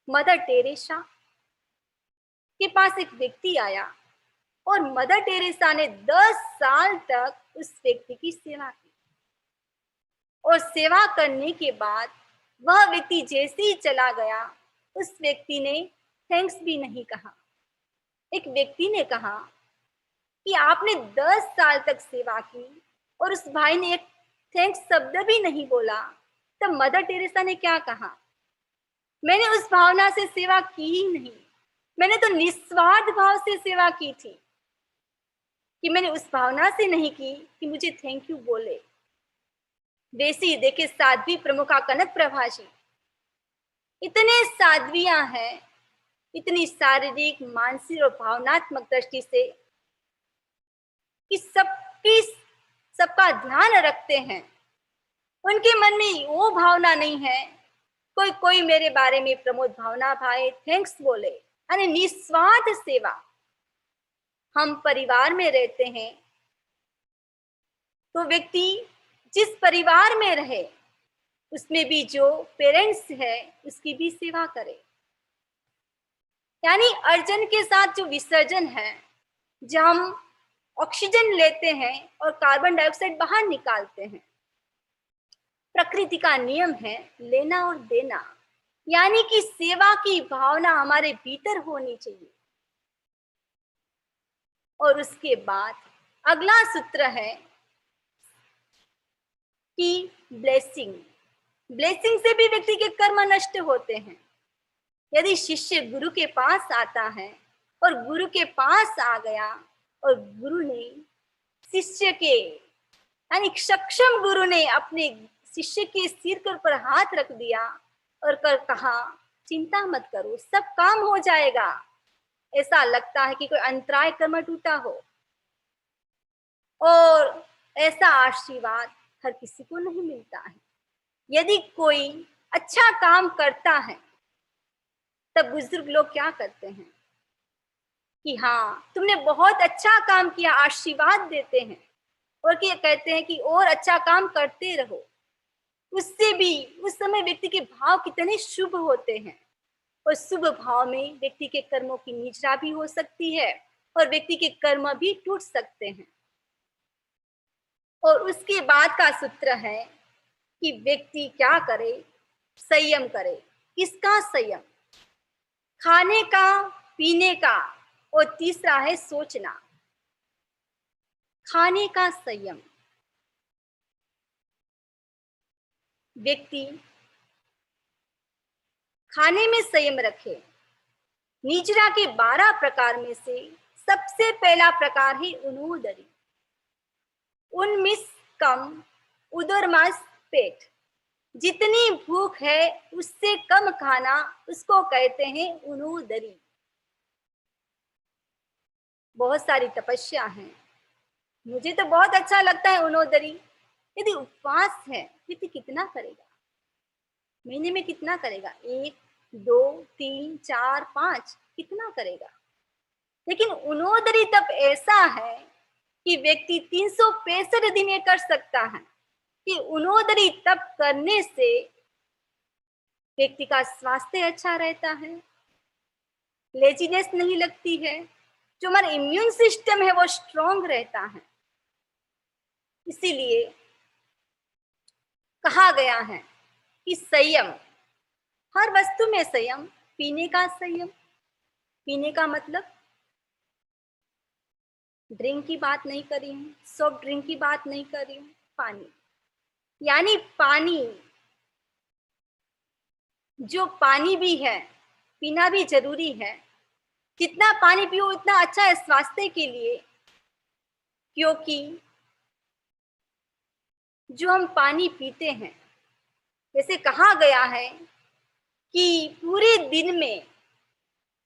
मदर टेरेसा के पास एक व्यक्ति आया और मदर टेरेसा ने 10 साल तक उस व्यक्ति की सेवा की, और सेवा करने के बाद वह व्यक्ति जैसे ही चला गया, उस व्यक्ति ने थैंक्स भी नहीं कहा। एक व्यक्ति ने कहा कि आपने 10 साल तक सेवा की और उस भाई ने एक थैंक्स शब्द भी नहीं बोला। तब मदर टेरेसा ने क्या कहा, मैंने उस भावना से सेवा की ही नहीं, मैंने तो निस्वार्थ भाव से सेवा की थी, कि मैंने उस भावना से नहीं की कि मुझे थैंक यू बोले। वैसे ही देखे साध्वी प्रमुखा कनक प्रभा जी, इतने साध्वियां हैं, इतनी शारीरिक, मानसिक और भावनात्मक दृष्टि से कि सबका ध्यान रखते हैं। उनके मन में वो भावना नहीं है कोई मेरे बारे में प्रमोद भावना भाए, थैंक्स बोले, यानी निस्वार्थ सेवा। हम परिवार में रहते हैं तो व्यक्ति जिस परिवार में रहे उसमें भी जो पेरेंट्स है उसकी भी सेवा करे। यानी अर्जन के साथ जो विसर्जन है, जब हम ऑक्सीजन लेते हैं और कार्बन डाइऑक्साइड बाहर निकालते हैं, प्रकृति का नियम है लेना और देना। यानी कि सेवा की भावना हमारे भीतर होनी चाहिए। और उसके बाद अगला सूत्र है कि ब्लेसिंग। ब्लेसिंग से भी व्यक्ति के कर्म नष्ट होते हैं। यदि शिष्य गुरु के पास आता है और गुरु के पास आ गया और गुरु ने शिष्य के, यानी सक्षम गुरु ने अपने शिष्य के सिर के ऊपर हाथ रख दिया और कहा, चिंता मत करो, सब काम हो जाएगा। ऐसा लगता है कि कोई अंतराय कर्म टूटा हो। और ऐसा आशीर्वाद हर किसी को नहीं मिलता है। यदि कोई अच्छा काम करता है तब बुजुर्ग लोग क्या करते हैं कि हाँ तुमने बहुत अच्छा काम किया, आशीर्वाद देते हैं और क्या कहते हैं कि और अच्छा काम करते रहो। उससे भी उस समय व्यक्ति के भाव कितने शुभ होते हैं और शुभ भाव में व्यक्ति के कर्मों की निजरा भी हो सकती है और व्यक्ति के कर्म भी टूट सकते हैं। और उसके बाद का सूत्र है कि व्यक्ति क्या करे, संयम करे। किसका संयम? खाने का, पीने का, और तीसरा है सोचना। खाने का संयम। व्यक्ति खाने में संयम रखे। निजरा के 12 प्रकार में से सबसे पहला प्रकार है उनोदरी। उनमिस कम उदरमास पेट। जितनी भूख है उससे कम खाना, उसको कहते हैं उनोदरी। बहुत सारी तपस्या है, मुझे तो बहुत अच्छा लगता है उनोदरी। यदि उपवास है व्यक्ति कितना करेगा? महीने में कितना करेगा? 1, 2, 3, 4, 5 कितना करेगा? लेकिन उनोदरी तप ऐसा है कि व्यक्ति 365 दिन ये कर सकता है कि उनोदरी तप करने से व्यक्ति का स्वास्थ्य अच्छा रहता है, लेजीनेस नहीं लगती है, जो हमारा इम्यून सिस्टम है वो स्ट्रांग रहता है। इसीलिए कहा गया है कि संयम, हर वस्तु में संयम। पीने का संयम। पीने का मतलब ड्रिंक की बात नहीं कर रही हूँ, सॉफ्ट ड्रिंक की बात नहीं कर रही हूँ, पानी। यानी पानी, जो पानी भी है पीना भी जरूरी है। जितना पानी पियो उतना अच्छा है स्वास्थ्य के लिए, क्योंकि जो हम पानी पीते हैं, जैसे कहा गया है कि पूरे दिन में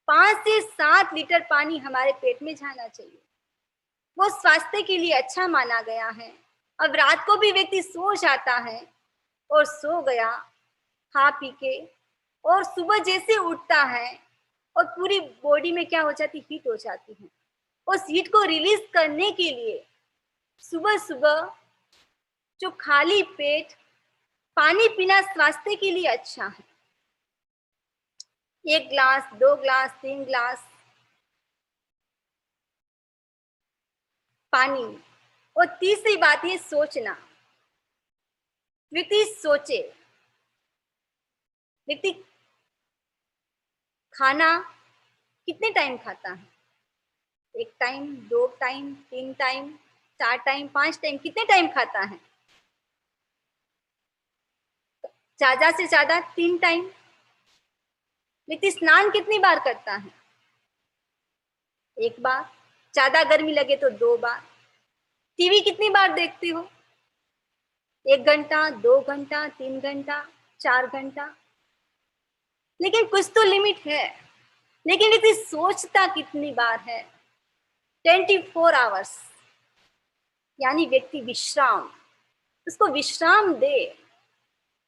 5 से 7 लीटर पानी हमारे पेट में जाना चाहिए। वो स्वास्थ्य के लिए अच्छा माना गया है। अब रात को भी व्यक्ति सो जाता है और सो गया खा पी के, और सुबह जैसे उठता है और पूरी बॉडी में क्या हो जाती, हीट हो जाती है। उस हीट को रिलीज करने के लिए सुबह सुबह जो खाली पेट पानी पीना स्वास्थ्य के लिए अच्छा है। 1 ग्लास, 2 ग्लास, 3 ग्लास पानी। और तीसरी बात है सोचना। व्यक्ति सोचे। व्यक्ति खाना कितने टाइम खाता है? 1 time, 2 time, 3 time, 4 time, 5 time, कितने टाइम खाता है? ज्यादा से ज्यादा 3 टाइम। व्यक्ति स्नान कितनी बार करता है? 1 बार। ज्यादा गर्मी लगे तो 2 बार। टीवी कितनी बार देखते हो? 1 घंटा, 2 घंटा, 3 घंटा, 4 घंटा। लेकिन कुछ तो लिमिट है। लेकिन व्यक्ति सोचता कितनी बार है? 24 आवर्स। यानी व्यक्ति विश्राम, उसको विश्राम दे।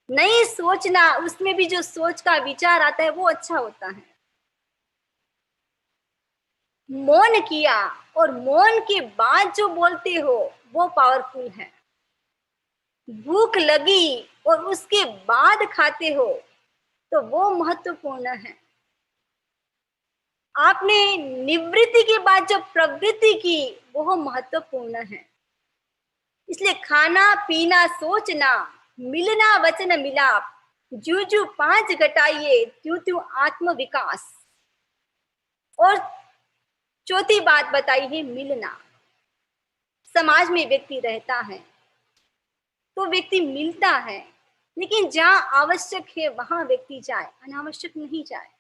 नहीं सोचना, उसमें भी जो सोच का विचार आता है वो अच्छा होता है। मौन किया और मौन के बाद जो बोलते हो वो पावरफुल है। भूख लगी और उसके बाद खाते हो तो वो महत्वपूर्ण है। आपने निवृत्ति के बाद जो प्रवृत्ति की वो महत्वपूर्ण है। इसलिए खाना पीना सोचना, मिलना वचन मिलाप, जू जू 5 घटाइए त्यों त्यों आत्म विकास। और चौथी बात बताई है मिलना। समाज में व्यक्ति रहता है तो व्यक्ति मिलता है, लेकिन जहां आवश्यक है वहां व्यक्ति जाए, अनावश्यक नहीं जाए।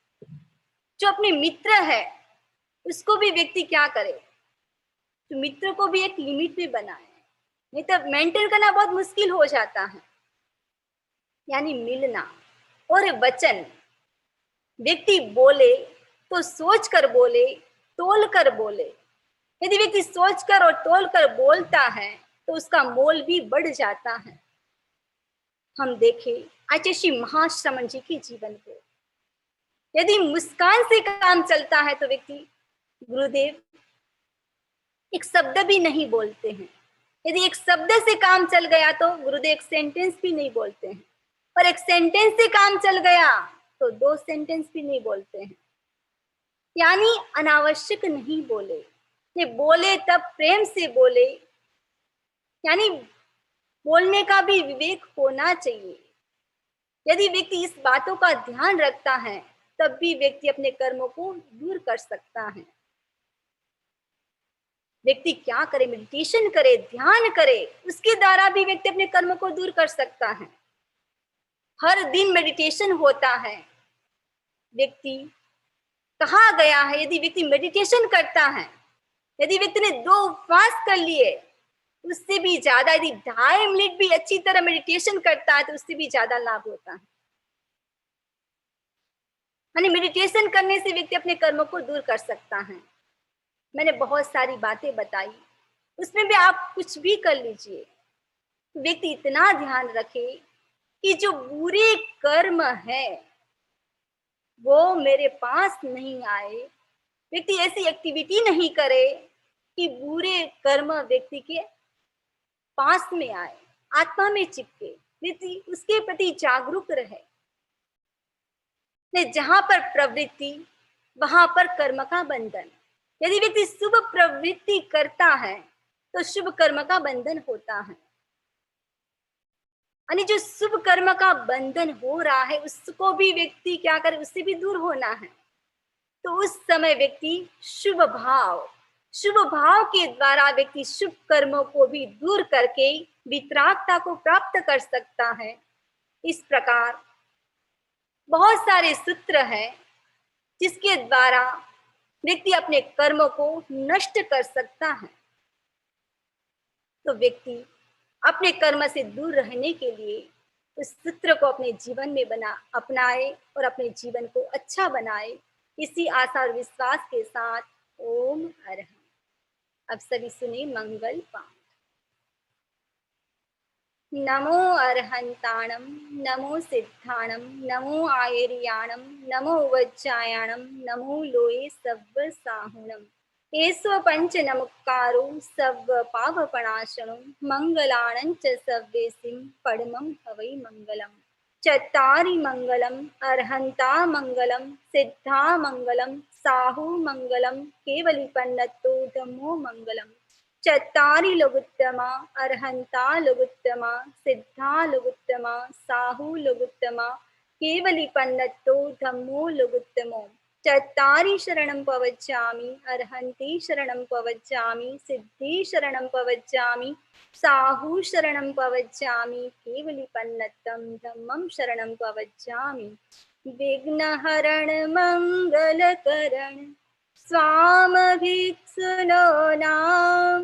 जो अपने मित्र है उसको भी व्यक्ति क्या करे, तो मित्र को भी एक लिमिट में बनाए, नहीं तो मेंटेन करना बहुत मुश्किल हो जाता है। यानी मिलना और वचन। व्यक्ति बोले तो सोच कर बोले, तोल कर बोले। यदि व्यक्ति सोचकर और तोलकर बोलता है तो उसका मोल भी बढ़ जाता है। हम देखें आचार्य महाश्रमण जी के जीवन को। यदि मुस्कान से काम चलता है तो व्यक्ति, गुरुदेव एक शब्द भी नहीं बोलते हैं। यदि एक शब्द से काम चल गया तो गुरुदेव एक सेंटेंस भी नहीं बोलते हैं, और एक सेंटेंस से काम चल गया तो 2 सेंटेंस भी नहीं बोलते हैं। यानी अनावश्यक नहीं बोले, ये बोले तब प्रेम से बोले। यानी बोलने का भी विवेक होना चाहिए। यदि व्यक्ति इस बातों का ध्यान रखता है तब भी व्यक्ति अपने कर्मों को दूर कर सकता है। व्यक्ति क्या करे, मेडिटेशन करे, ध्यान करे, उसके द्वारा भी व्यक्ति अपने कर्म को दूर कर सकता है। हर दिन मेडिटेशन होता है। व्यक्ति कहा गया है, यदि व्यक्ति मेडिटेशन करता है, यदि व्यक्ति ने 2 उपवास कर लिए, उससे भी ज्यादा, यदि 2.5 मिनट भी अच्छी तरह मेडिटेशन करता है तो उससे भी ज्यादा लाभ होता है। यानी मेडिटेशन करने से व्यक्ति अपने कर्मों को दूर कर सकता है। मैंने बहुत सारी बातें बताई, उसमें भी आप कुछ भी कर लीजिए। व्यक्ति इतना ध्यान रखे कि जो बुरे कर्म है वो मेरे पास नहीं आए। व्यक्ति ऐसी एक्टिविटी नहीं करे कि बुरे कर्म व्यक्ति के पास में आए, आत्मा में चिपके। व्यक्ति उसके प्रति जागरूक रहे। जहां पर प्रवृत्ति वहां पर कर्म का बंधन। यदि व्यक्ति शुभ प्रवृत्ति करता है तो शुभ कर्म का बंधन होता है। यानी जो शुभ कर्म का बंधन हो रहा है उसको भी व्यक्ति क्या करे, उससे भी दूर होना है। तो उस समय व्यक्ति शुभ भाव के द्वारा व्यक्ति शुभ कर्मों को भी दूर करके वितरागता को प्राप्त कर सकता है। इस प्रकार बहुत सारे सूत्र हैं जिसके द्वारा व्यक्ति अपने कर्मों को नष्ट कर सकता है। तो व्यक्ति अपने कर्म से दूर रहने के लिए उस सूत्र को अपने जीवन में अपनाए और अपने जीवन को अच्छा बनाए। इसी आशा और विश्वास के साथ ओम अरहं। अब सभी सुने मंगल पाठ। नमो अरहंताणम, नमो सिद्धाणम, नमो आयर्याणम, नमो वज्रायाणम, नमो लोये सव्व साहुणम। एस्व पंच नमक्कारो सव्व पापपणाशनो, मंगलाणं च सव्वेसिं परमं हवै मंगलम्। चत्तारि मंगलम् अर्हन्ता मंगलम्, सिद्धा मंगलम्, साहु मंगलम्, केवलिपन्नतो धम्मो मंगलम्। चत्तारि लोगुत्तमा अर्हन्ता लोगुत्तमा, सिद्धा लोगुत्तमा, साहु लोगुत्तमा, केवलिपन्नतो धम्मो लोगुत्तमो। चत्तारि शरणं पवज्जामि, अर्हन्ति शरणं पवज्जामि, सिद्धि शरणं पवज्जामि, साहु शरणं पवज्जामि, केवलिपन्नतं धम्मं शरणं पवज्जामि। विघ्नहरण मंगलकरण स्वामभिक्षुनो नाम,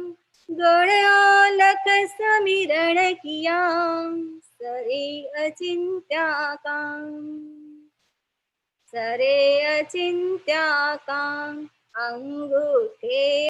गणआलक समीरण किया, सरे अचिंत्याकां। सरे अचिंत्याकां, अंगूठे